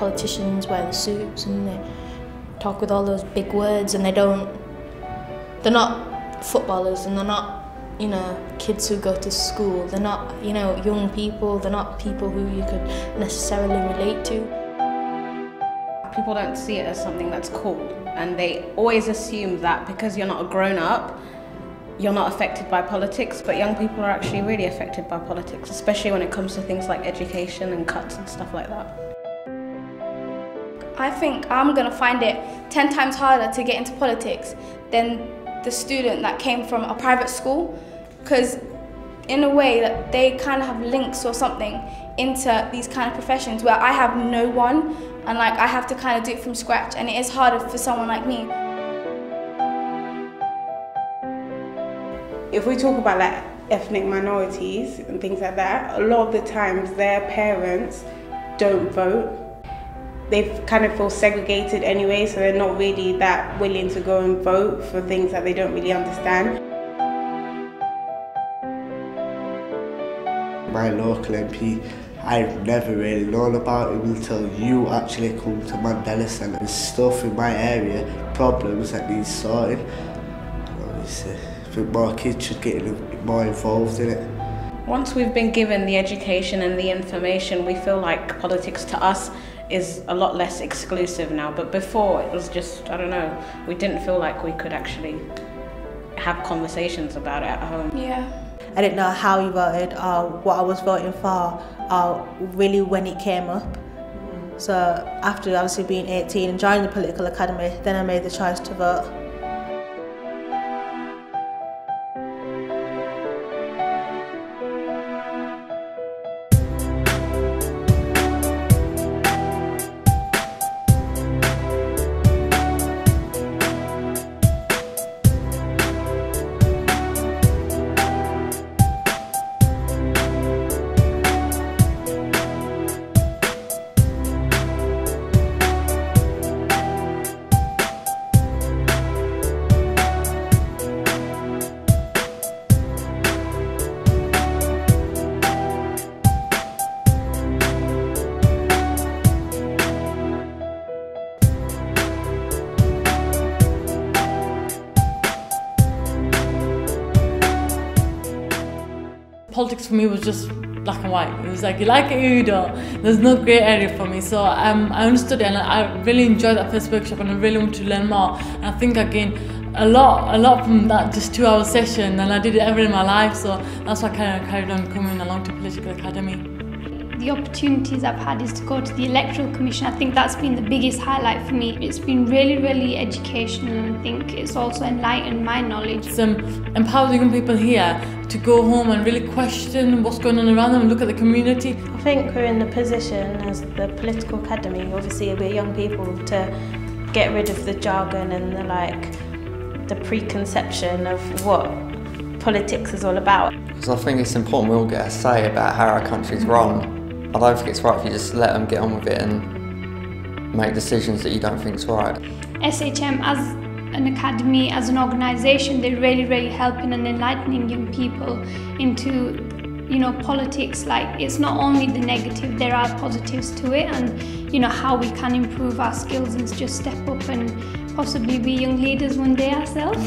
politicians wear the suits and they talk with all those big words, and they're not footballers, and they're not, you know, kids who go to school. They're not, you know, young people. They're not people who you could necessarily relate to. People don't see it as something that's cool, and they always assume that because you're not a grown-up, you're not affected by politics, but young people are actually really affected by politics, especially when it comes to things like education and cuts and stuff like that. I think I'm going to find it 10 times harder to get into politics than the student that came from a private school, because in a way that they kind of have links or something into these kind of professions where I have no one, and like I have to kind of do it from scratch, and it is harder for someone like me. If we talk about like ethnic minorities and things like that, a lot of the times their parents don't vote. They kind of feel segregated anyway, so they're not really that willing to go and vote for things that they don't really understand. My local MP, I've never really known about him until you actually come to Mandela Centre. There's stuff in my area, problems that need sorting. Obviously, I think more kids should get more involved in it. Once we've been given the education and the information, we feel like politics to us is a lot less exclusive now, but before it was just, I don't know, we didn't feel like we could actually have conversations about it at home. Yeah. I didn't know how you voted or what I was voting for or really when it came up. So after obviously being 18 and joining the political academy, then I made the choice to vote. Politics for me was just black and white. It was like, you like it or you don't. There's no grey area for me. So I understood it, and I really enjoyed that first workshop, and I really wanted to learn more. And I think I gained a lot from that just 2-hour session, and I did it ever in my life. So that's why I kind of carried on coming along to Political Academy. The opportunities I've had is to go to the Electoral Commission. I think that's been the biggest highlight for me. It's been really, really educational, and I think it's also enlightened my knowledge. It's empowered young people here to go home and really question what's going on around them and look at the community. I think we're in the position as the Political Academy, obviously we're young people, to get rid of the jargon and the preconception of what politics is all about. Because I think it's important we all get a say about how our country's run. I don't think it's right if you just let them get on with it and make decisions that you don't think is right. SHM as an academy, as an organisation, they're really, really helping and enlightening young people into, you know, politics. Like, it's not only the negative, there are positives to it, and, you know, how we can improve our skills and just step up and possibly be young leaders one day ourselves.